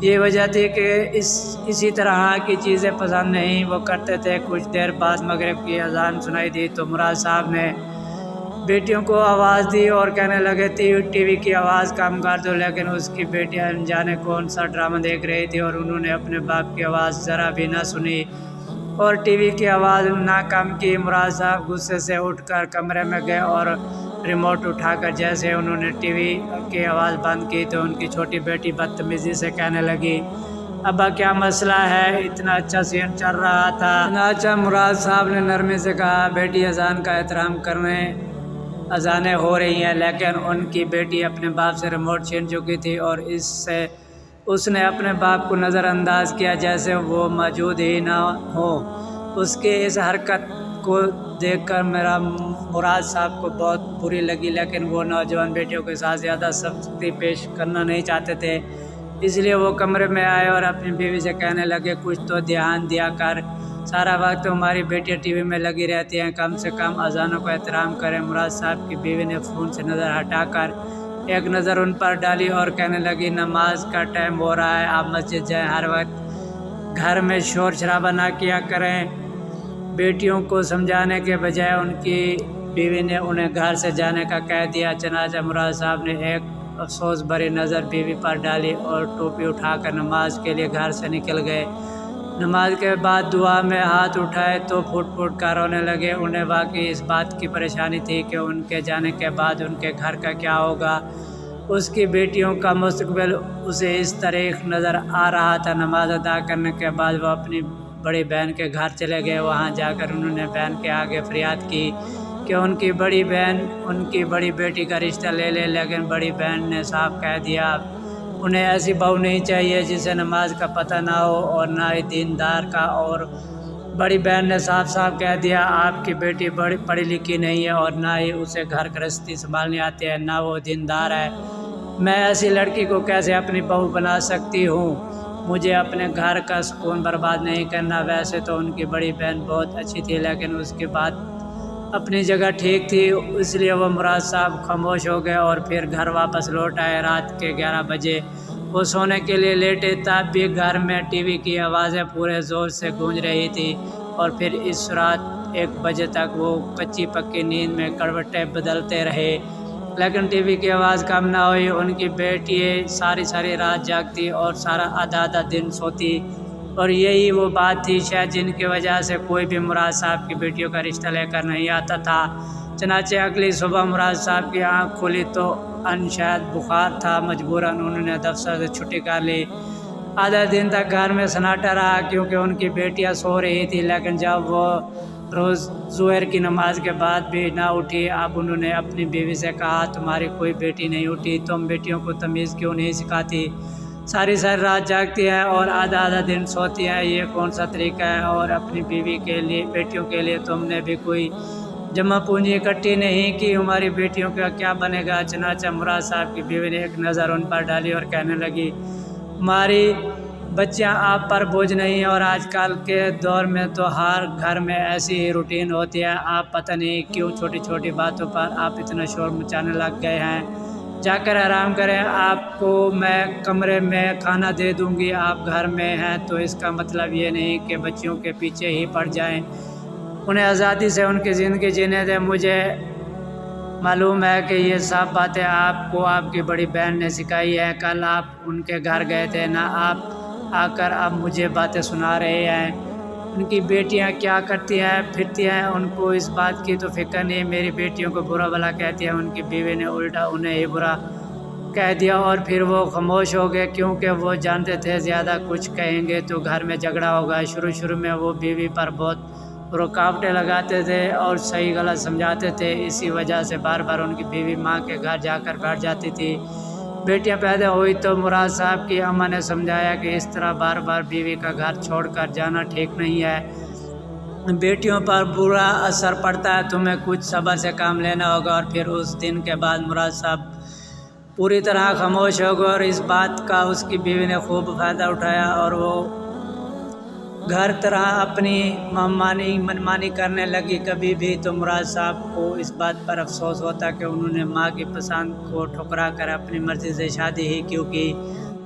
یہ وجہ تھی کہ اسی طرح کی چیزیں پسند نہیں وہ کرتے تھے۔ کچھ دیر بعد مغرب کی اذان سنائی دی تو مراد صاحب نے بیٹیوں کو آواز دی اور کہنے لگے ٹی وی کی آواز کم کر دو، لیکن اس کی بیٹیاں انجانے کون سا ڈرامہ دیکھ رہی تھی اور انہوں نے اپنے باپ کی آواز ذرا بھی نہ سنی اور ٹی وی کی آواز نہ کم کی۔ مراد صاحب غصے سے اٹھ کر کمرے میں گئے اور ریموٹ اٹھا کر جیسے انہوں نے ٹی وی کی آواز بند کی تو ان کی چھوٹی بیٹی بدتمیزی سے کہنے لگی، ابا کیا مسئلہ ہے؟ اتنا اچھا سین چل رہا تھا۔ چنانچہ مراد صاحب نے نرمی سے کہا، بیٹی اذان کا احترام کرنے، اذانیں ہو رہی ہیں۔ لیکن ان کی بیٹی اپنے باپ سے ریموٹ چھین چکی تھی اور اس نے اپنے باپ کو نظر انداز کیا جیسے وہ موجود ہی نہ ہو۔ اس کی اس حرکت کو دیکھ کر مراد صاحب کو بہت بری لگی، لیکن وہ نوجوان بیٹیوں کے ساتھ زیادہ سختی پیش کرنا نہیں چاہتے تھے، اس لیے وہ کمرے میں آئے اور اپنی بیوی سے کہنے لگے، کچھ تو دھیان دیا کر، سارا وقت ہماری بیٹیاں ٹی وی میں لگی رہتی ہیں، کم سے کم اذانوں کا احترام کریں۔ مراد صاحب کی بیوی نے فون سے نظر ہٹا کر ایک نظر ان پر ڈالی اور کہنے لگی، نماز کا ٹائم ہو رہا ہے، آپ مسجد جائیں، ہر وقت گھر میں شور شرابہ نہ کیا کریں۔ بیٹیوں کو سمجھانے کے بجائے ان کی بیوی نے انہیں گھر سے جانے کا کہہ دیا۔ چنانچہ مراد صاحب نے ایک افسوس بھری نظر بیوی پر ڈالی اور ٹوپی اٹھا کر نماز کے لیے گھر سے نکل گئے۔ نماز کے بعد دعا میں ہاتھ اٹھائے تو پھٹ پھٹ کر رونے لگے۔ انہیں واقعی اس بات کی پریشانی تھی کہ ان کے جانے کے بعد ان کے گھر کا کیا ہوگا، اس کی بیٹیوں کا مستقبل اسے اس طرح نظر آ رہا تھا۔ نماز ادا کرنے کے بعد وہ اپنی بڑی بہن کے گھر چلے گئے۔ وہاں جا کر انہوں نے بہن کے آگے فریاد کی کہ ان کی بڑی بہن ان کی بڑی بیٹی کا رشتہ لے لے، لیکن بڑی بہن نے صاف کہہ دیا انہیں ایسی بہو نہیں چاہیے جسے نماز کا پتہ نہ ہو اور نہ ہی دیندار کا۔ اور بڑی بہن نے صاف صاف کہہ دیا، آپ کی بیٹی بڑی پڑھی لکھی نہیں ہے اور نہ ہی اسے گھر گرہستی سنبھالنی آتی ہے، نہ وہ دیندار ہے، میں ایسی لڑکی کو کیسے اپنی بہو بنا سکتی ہوں؟ مجھے اپنے گھر کا سکون برباد نہیں کرنا۔ ویسے تو ان کی بڑی بہن بہت اچھی تھی، لیکن اس کی بات اپنی جگہ ٹھیک تھی، اس لیے وہ مراد صاحب خاموش ہو گئے اور پھر گھر واپس لوٹ آئے۔ رات کے 11 بجے وہ سونے کے لیے لیٹے، تب بھی گھر میں ٹی وی کی آوازیں پورے زور سے گونج رہی تھی اور پھر اس رات 1 بجے تک وہ کچی پکی نیند میں کروٹیں بدلتے رہے، لیکن ٹی وی کی آواز کم نہ ہوئی۔ ان کی بیٹیاں ساری رات جاگتی اور سارا آدھا دن سوتی، اور یہی وہ بات تھی شاید جن کی وجہ سے کوئی بھی مراد صاحب کی بیٹیوں کا رشتہ لے کر نہیں آتا تھا۔ چنانچہ اگلی صبح مراد صاحب کی آنکھ کھلی تو شاید بخار تھا، مجبوراً انہوں نے دفتر سے چھٹی کر لی۔ آدھا دن تک گھر میں سناٹا رہا کیونکہ ان کی بیٹیاں سو رہی تھی، لیکن جب وہ روز ظہر کی نماز کے بعد بھی نہ اٹھی، اب انہوں نے اپنی بیوی سے کہا، تمہاری کوئی بیٹی نہیں اٹھی، تم بیٹیوں کو تمیز کیوں نہیں سکھاتی؟ ساری رات جاگتی ہے اور آدھا دن سوتی ہے، یہ کون سا طریقہ ہے؟ اور اپنی بیٹیوں کے لیے تم نے بھی کوئی جمع پونجی اکٹھی نہیں کی، ہماری بیٹیوں کا کیا بنے گا؟ چنانچہ مراد صاحب کی بیوی نے ایک نظر ان پر ڈالی اور کہنے لگی، ہماری بچیاں آپ پر بوجھ نہیں، اور آج کل کے دور میں تو ہر گھر میں ایسی ہی روٹین ہوتی ہے، آپ پتہ نہیں کیوں چھوٹی چھوٹی باتوں پر آپ اتنا شور مچانے لگ گئے ہیں، جا کر آرام کریں، آپ کو میں کمرے میں کھانا دے دوں گی، آپ گھر میں ہیں تو اس کا مطلب یہ نہیں کہ بچیوں کے پیچھے ہی پڑ جائیں، انہیں آزادی سے ان کی زندگی جینے دیں۔ مجھے معلوم ہے کہ یہ سب باتیں آپ کو آپ کی بڑی بہن نے سکھائی ہیں، کل آپ ان کے گھر گئے تھے نا، آپ آ کر اب مجھے باتیں سنا رہے ہیں، ان کی بیٹیاں کیا کرتی ہیں پھرتی ہیں، ان کو اس بات کی تو فکر نہیں، میری بیٹیوں کو برا بھلا کہتی ہیں۔ ان کی بیوی نے الٹا انہیں ہی برا کہہ دیا اور پھر وہ خاموش ہو گئے کیونکہ وہ جانتے تھے زیادہ کچھ کہیں گے تو گھر میں جھگڑا ہوگا۔ شروع میں وہ بیوی پر بہت رکاوٹیں لگاتے تھے اور صحیح غلط سمجھاتے تھے، اسی وجہ سے بار ان کی بیوی ماں کے گھر جا کر بیٹھ جاتی تھی۔ بیٹیاں پیدا ہوئی تو مراد صاحب کی اماں نے سمجھایا کہ اس طرح بار بیوی کا گھر چھوڑ کر جانا ٹھیک نہیں ہے، بیٹیوں پر برا اثر پڑتا ہے، تمہیں کچھ صبر سے کام لینا ہوگا۔ اور پھر اس دن کے بعد مراد صاحب پوری طرح خاموش ہو گئے اور اس بات کا اس کی بیوی نے خوب فائدہ اٹھایا اور وہ گھر طرح اپنی منمانی کرنے لگی۔ کبھی بھی تو مراد صاحب کو اس بات پر افسوس ہوتا کہ انہوں نے ماں کی پسند کو ٹھکرا کر اپنی مرضی سے شادی ہی کیوں کی،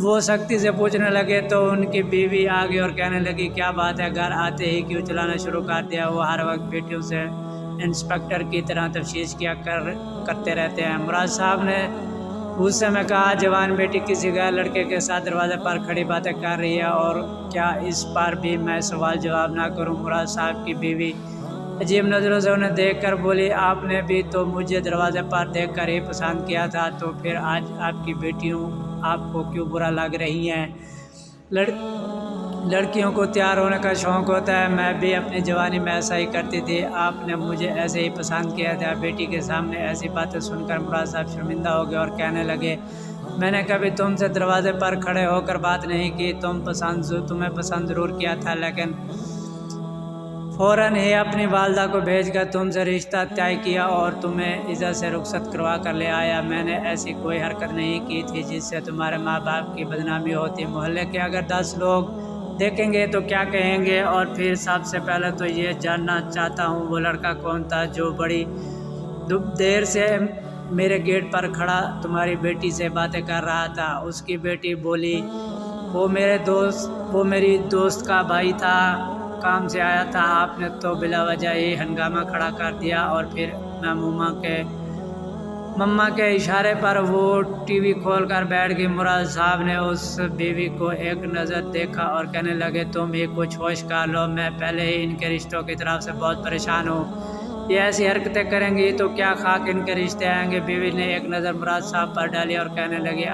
وہ سختی سے پوچھنے لگے تو ان کی بیوی آ گئی اور کہنے لگی کیا بات ہے، گھر آتے ہی کیوں چلانا شروع کر دیا؟ وہ ہر وقت بیٹیوں سے انسپیکٹر کی طرح تفتیش کیا کرتے رہتے ہیں۔ مراد صاحب نے غصے میں کہا جوان بیٹی کسی غیر لڑکے کے ساتھ دروازے پر کھڑی باتیں کر رہی ہے اور کیا اس پر بھی میں سوال جواب نہ کروں؟ مراد صاحب کی بیوی عجیب نظروں سے انہیں دیکھ کر بولی آپ نے بھی تو مجھے دروازے پر دیکھ کر ہی پسند کیا تھا، تو پھر آج آپ کی بیٹیوں آپ کو کیوں برا لگ رہی ہیں؟ لڑکیوں کو تیار ہونے کا شوق ہوتا ہے، میں بھی اپنی جوانی میں ایسا ہی کرتی تھی، آپ نے مجھے ایسے ہی پسند کیا تھا۔ بیٹی کے سامنے ایسی باتیں سن کر مراد صاحب شرمندہ ہو گئے اور کہنے لگے میں نے کبھی تم سے دروازے پر کھڑے ہو کر بات نہیں کی، تمہیں پسند ضرور کیا تھا، لیکن فوراً ہی اپنی والدہ کو بھیج کر تم سے رشتہ طے کیا اور تمہیں عزت سے رخصت کروا کر لے آیا۔ میں نے ایسی کوئی حرکت نہیں کی تھی جس سے تمہارے ماں باپ کی بدنامی ہوتی۔ محلے کے اگر 10 لوگ دیکھیں گے تو کیا کہیں گے؟ اور پھر سب سے پہلے تو یہ جاننا چاہتا ہوں وہ لڑکا کون تھا جو بڑی دیر سے میرے گیٹ پر کھڑا تمہاری بیٹی سے باتیں کر رہا تھا؟ اس کی بیٹی بولی وہ میری دوست کا بھائی تھا، کام سے آیا تھا، آپ نے تو بلا وجہ ہی ہنگامہ کھڑا کر دیا۔ اور پھر مما کے اشارے پر وہ ٹی وی کھول کر بیٹھ گئی۔ مراد صاحب نے اس بیوی کو ایک نظر دیکھا اور کہنے لگے تم ہی کچھ ہوش کر لو، میں پہلے ہی ان کے رشتوں کی طرف سے بہت پریشان ہوں، یہ ایسی حرکتیں کریں گی تو کیا خاک ان کے رشتے آئیں گے؟ بیوی نے ایک نظر مراد صاحب پر ڈالی اور کہنے لگی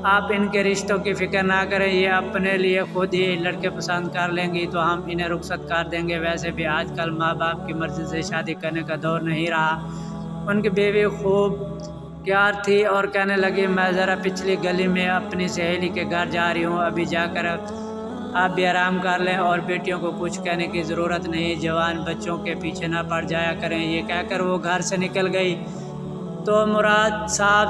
آپ ان کے رشتوں کی فکر نہ کریں، یہ اپنے لیے خود ہی لڑکے پسند کر لیں گی تو ہم انہیں رخصت کر دیں گے۔ ویسے بھی آج کل ماں باپ کی مرضی سے شادی کرنے کا دور نہیں رہا۔ ان کی بیوی خوب پیار تھی اور کہنے لگی میں ذرا پچھلی گلی میں اپنی سہیلی کے گھر جا رہی ہوں، ابھی جا کر آپ بھی آرام کر لیں اور بیٹیوں کو کچھ کہنے کی ضرورت نہیں، جوان بچوں کے پیچھے نہ پڑ جایا کریں۔ یہ کہہ کر وہ گھر سے نکل گئی تو مراد صاحب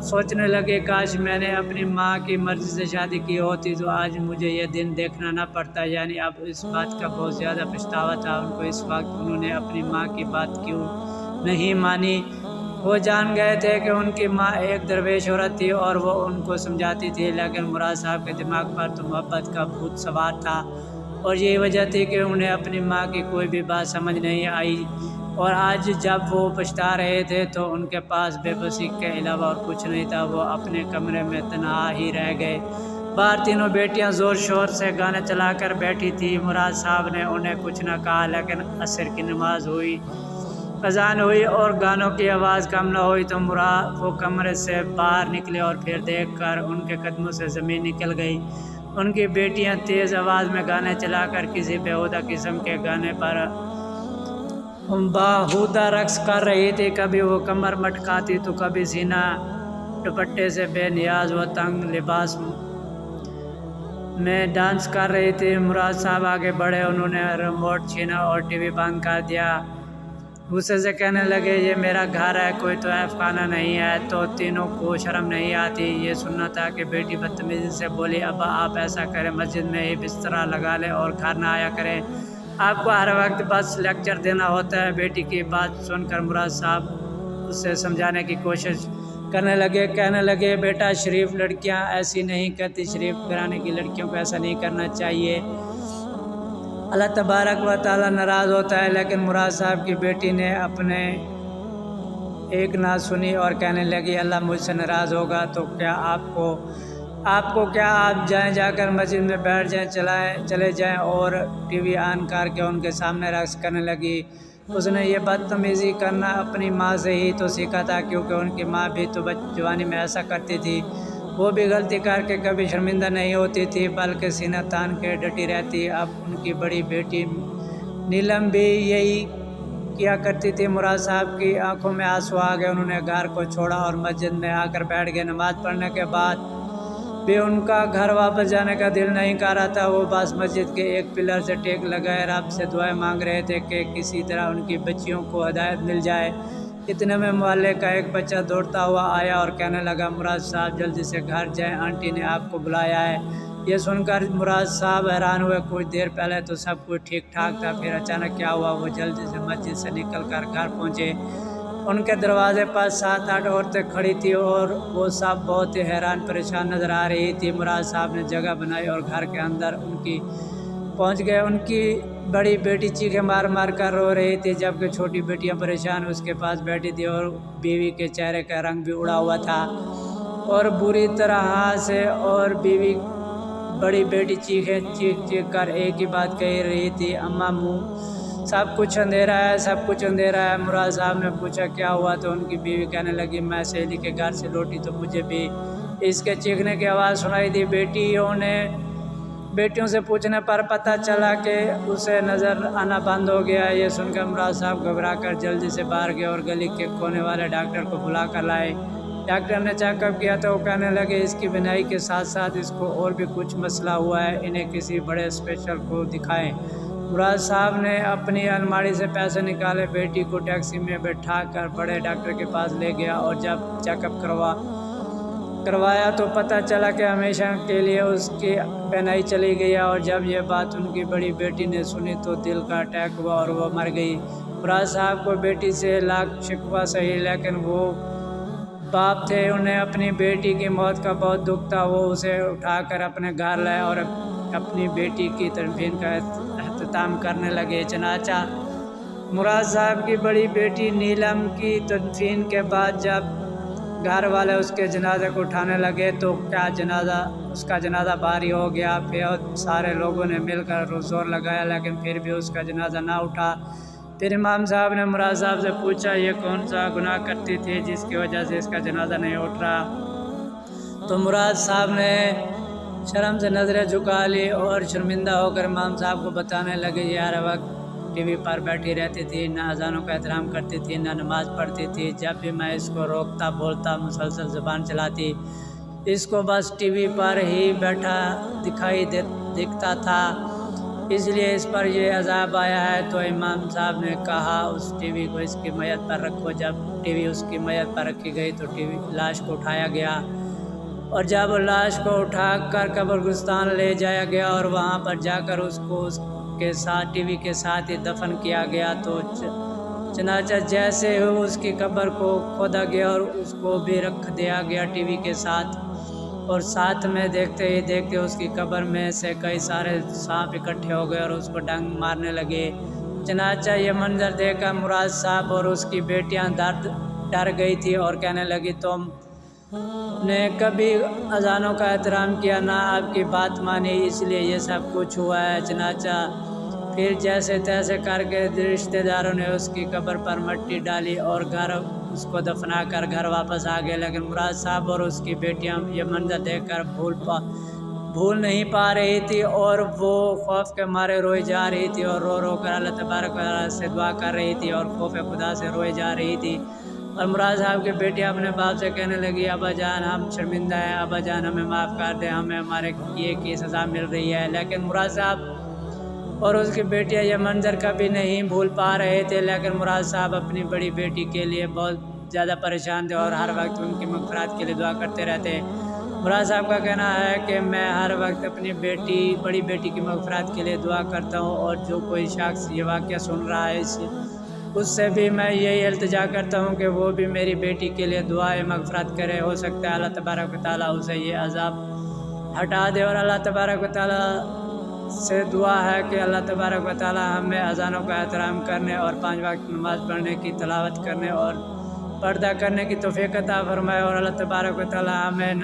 سوچنے لگے کاش میں نے اپنی ماں کی مرضی سے شادی کی ہوتی تو آج مجھے یہ دن دیکھنا نہ پڑتا، یعنی اب اس بات کا بہت زیادہ پچھتاوا تھا ان کو اس وقت انہوں نے اپنی ماں کی بات کیوں نہیں مانی۔ وہ جان گئے تھے کہ ان کی ماں ایک درویش عورت تھی اور وہ ان کو سمجھاتی تھی، لیکن مراد صاحب کے دماغ پر تو محبت کا بھوت سوار تھا اور یہی وجہ تھی کہ انہیں اپنی ماں کی کوئی بھی بات سمجھ نہیں آئی، اور آج جب وہ پچھتا رہے تھے تو ان کے پاس بے بسی کے علاوہ اور کچھ نہیں تھا۔ وہ اپنے کمرے میں تنہا ہی رہ گئے۔ باہر تینوں بیٹیاں زور شور سے گانے چلا کر بیٹھی تھی۔ مراد صاحب نے انہیں کچھ نہ کہا، لیکن عصر کی نماز ہوئی، اذان ہوئی اور گانوں کی آواز کم نہ ہوئی تو وہ کمرے سے باہر نکلے اور پھر دیکھ کر ان کے قدموں سے زمین نکل گئی۔ ان کی بیٹیاں تیز آواز میں گانے چلا کر کسی بیہودہ قسم کے گانے پر باہودہ رقص کر رہی تھی، کبھی وہ کمر مٹکاتی تو کبھی سینہ دوپٹے سے بے نیاز و تنگ لباس میں ڈانس کر رہی تھی۔ مراد صاحب آگے بڑھے، انہوں نے ریموٹ چھینا اور ٹی وی بند کر دیا، غصے سے کہنے لگے یہ میرا گھر ہے، کوئی طائف خانہ نہیں ہے، تو تینوں کو شرم نہیں آتی؟ یہ سننا تھا کہ بیٹی بدتمیزی سے بولی ابا آپ ایسا کریں، مسجد میں ہی بستر لگا لیں اور گھر نہ آیا کریں، آپ کو ہر وقت بس لیکچر دینا ہوتا ہے۔ بیٹی کی بات سن کر مراد صاحب اسے سمجھانے کی کوشش کرنے لگے، کہنے لگے بیٹا شریف لڑکیاں ایسی نہیں کرتی، شریف گھرانے کی لڑکیوں کو ایسا نہیں کرنا چاہیے، اللہ تبارک و تعالیٰ ناراض ہوتا ہے۔ لیکن مراد صاحب کی بیٹی نے اپنے ایک نہ سنی اور کہنے لگی اللہ مجھ سے ناراض ہوگا تو کیا آپ کو کیا آپ جا کر مسجد میں بیٹھ جائیں، چلے جائیں۔ اور ٹی وی آن کر کے ان کے سامنے رقص کرنے لگی۔ اس نے یہ بدتمیزی کرنا اپنی ماں سے ہی تو سیکھا تھا، کیونکہ ان کی ماں بھی تو جوانی میں ایسا کرتی تھی، وہ بھی غلطی کر کے کبھی شرمندہ نہیں ہوتی تھی بلکہ سینہ تان کے ڈٹی رہتی۔ اب ان کی بڑی بیٹی نیلم بھی یہی کیا کرتی تھی۔ مراد صاحب کی آنکھوں میں آنسو آ گئے، انہوں نے گھر کو چھوڑا اور مسجد میں آ کر بیٹھ گئے۔ نماز پڑھنے کے بعد بھی ان کا گھر واپس جانے کا دل نہیں کر رہا تھا، وہ بس مسجد کے ایک پلر سے ٹیک لگائے رب سے دعائیں مانگ رہے تھے کہ کسی طرح ان کی بچیوں کو ہدایت مل جائے۔ اتنے میں محلے کا ایک بچہ دوڑتا ہوا آیا اور کہنے لگا مراد صاحب جلدی سے گھر جائیں، آنٹی نے آپ کو بلایا ہے۔ یہ سن کر مراد صاحب حیران ہوئے، کچھ دیر پہلے تو سب کچھ ٹھیک ٹھاک تھا، پھر اچانک کیا ہوا؟ وہ جلدی سے مسجد سے نکل کر گھر پہنچے ان کے دروازے پر 7-8 عورتیں کھڑی تھی اور وہ سب بہت ہی حیران پریشان نظر آ رہی تھی۔ مراد صاحب نے جگہ بنائی اور گھر کے اندر ان کی پہنچ گئے۔ ان کی بڑی بیٹی چیخیں مار مار کر رو رہی تھی، جبکہ چھوٹی بیٹیاں پریشان اس کے پاس بیٹھی تھی اور بیوی کے چہرے کا رنگ بھی اڑا ہوا تھا اور بری طرح سے، اور بیوی بڑی بیٹی چیخ کر ایک ہی بات کہہ رہی تھی، اماں سب کچھ اندھیرا ہے، سب کچھ اندھیرا ہے۔ مراد صاحب نے پوچھا کیا ہوا تو ان کی بیوی کہنے لگی، میں سہیلی کے گھر سے لوٹی تو مجھے بھی اس کے چیخنے کی آواز سنائی دی۔ بیٹیوں سے پوچھنے پر پتہ چلا کہ اسے نظر آنا بند ہو گیا۔ یہ سن کر مراد صاحب گھبرا کر جلدی سے باہر گئے اور گلی کے کونے والے ڈاکٹر کو بلا کر لائے۔ ڈاکٹر نے چیک اپ کیا تو وہ کہنے لگے، اس کی بینائی کے ساتھ ساتھ اس کو اور بھی کچھ مسئلہ ہوا ہے، انہیں کسی بڑے اسپیشلسٹ کو دکھائیں۔ مراد صاحب نے اپنی الماری سے پیسے نکالے، بیٹی کو ٹیکسی میں بٹھا کر بڑے ڈاکٹر کے پاس لے گیا اور جب چیک اپ کروایا تو پتہ چلا کہ ہمیشہ کے لیے اس کی بینائی چلی گئی، اور جب یہ بات ان کی بڑی بیٹی نے سنی تو دل کا اٹیک ہوا اور وہ مر گئی۔ مراد صاحب کو بیٹی سے لاکھ شکوہ سہی، لیکن وہ باپ تھے، انہیں اپنی بیٹی کی موت کا بہت دکھ تھا۔ وہ اسے اٹھا کر اپنے گھر لائے اور اپنی بیٹی کی تدفین کا اہتمام کرنے لگے۔ چنانچہ مراد صاحب کی بڑی بیٹی نیلم کی تدفین کے بعد جب گھر والے اس کے جنازے کو اٹھانے لگے تو اس کا جنازہ بھاری ہو گیا۔ بہت سارے لوگوں نے مل کر زور لگایا، لیکن پھر بھی اس کا جنازہ نہ اٹھا۔ پھر امام صاحب نے مراد صاحب سے پوچھا، یہ کون سا گناہ کرتی تھی جس کی وجہ سے اس کا جنازہ نہیں اٹھ رہا؟ تو مراد صاحب نے شرم سے نظریں جھکا لی اور شرمندہ ہو کر امام صاحب کو بتانے لگے، یہ ہر وقت ٹی وی پر بیٹھی رہتی تھی، نہ اذانوں کا احترام کرتی تھی، نہ نماز پڑھتی تھی۔ جب بھی میں اس کو روکتا بولتا مسلسل زبان چلاتی، اس کو بس ٹی وی پر ہی بیٹھا دکھتا تھا، اس لیے اس پر یہ عذاب آیا ہے۔ تو امام صاحب نے کہا، اس ٹی وی کو اس کی میت پر رکھو۔ جب ٹی وی اس کی میت پر رکھی گئی تو لاش کو اٹھایا گیا، اور جب لاش کو اٹھا کر قبرستان لے جایا گیا اور وہاں پر جا کر اس کو اس کے ساتھ ٹی وی کے ساتھ ہی دفن کیا گیا، تو چنانچہ جیسے ہی اس کی قبر کو کھودا گیا اور اس کو بھی رکھ دیا گیا ٹی وی کے ساتھ، اور ساتھ میں دیکھتے ہی دیکھتے اس کی قبر میں سے کئی سارے سانپ اکٹھے ہو گئے اور اس کو ڈنگ مارنے لگے۔ چنانچہ یہ منظر دیکھ کر مراد صاحب اور اس کی بیٹیاں ڈر گئی تھی اور کہنے لگی، تم نے کبھی اذانوں کا احترام کیا، نہ آپ کی بات مانی، اس لیے یہ سب کچھ ہوا ہے۔ چنانچہ پھر جیسے تیسے کر کے رشتہ داروں نے اس کی قبر پر مٹی ڈالی اور اس کو دفنا کر گھر واپس آ گئے، لیکن مراد صاحب اور اس کی بیٹیاں یہ منظر دیکھ کر بھول نہیں پا رہی تھی، اور وہ خوف کے مارے روئی جا رہی تھی اور رو رو کر اللہ تبارک و تعالیٰ سے دعا کر رہی تھی اور خوف خدا سے روئی جا رہی تھی۔ اور مراد صاحب کی بیٹیاں اپنے باپ سے کہنے لگی، ابا جان ہم شرمندہ ہیں، ابا جان ہمیں معاف کر دیں، ہمیں ہمارے کیے کی سزا مل رہی ہے۔ لیکن مراد صاحب اور اس کی بیٹیاں یہ منظر کبھی نہیں بھول پا رہے تھے، لیکن مراد صاحب اپنی بڑی بیٹی کے لیے بہت زیادہ پریشان تھے اور ہر وقت ان کی مغفرت کے لیے دعا کرتے رہتے۔ مراد صاحب کا کہنا ہے کہ میں ہر وقت اپنی بڑی بیٹی کی مغفرت کے لیے دعا کرتا ہوں، اور جو کوئی شخص یہ واقعہ سن رہا ہے اس سے بھی میں یہی التجا کرتا ہوں کہ وہ بھی میری بیٹی کے لیے دعائے مغفرت کرے۔ ہو سکتا ہے اللہ تبارک و تعالیٰ اسے یہ عذاب ہٹا دے، اور اللہ تبارک و تعالیٰ سے دعا ہے کہ اللہ تبارک و تعالیٰ ہمیں اذانوں کا احترام کرنے اور 5 وقت نماز پڑھنے کی تلاوت کرنے اور پردہ کرنے کی توفیق عطا فرمائے، اور اللہ تبارک و تعالیٰ ہمیں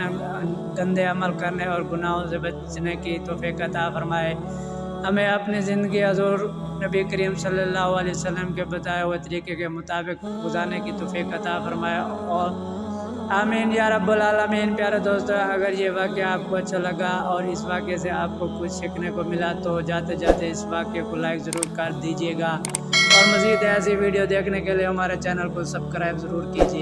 گندے عمل کرنے اور گناہوں سے بچنے کی توفیق عطا فرمائے۔ ہمیں اپنی زندگی حضور نبی کریم صلی اللہ علیہ وسلم کے بتائے ہوئے طریقے کے مطابق گزارنے کی توفیق عطا فرمائے، اور آمین یا رب العالمین۔ پیارے دوستو، اگر یہ واقعہ آپ کو اچھا لگا اور اس واقعے سے آپ کو کچھ سیکھنے کو ملا تو جاتے جاتے اس واقعے کو لائک ضرور کر دیجیے گا، اور مزید ایسی ویڈیو دیکھنے کے لیے ہمارے چینل کو سبسکرائب ضرور کیجیے۔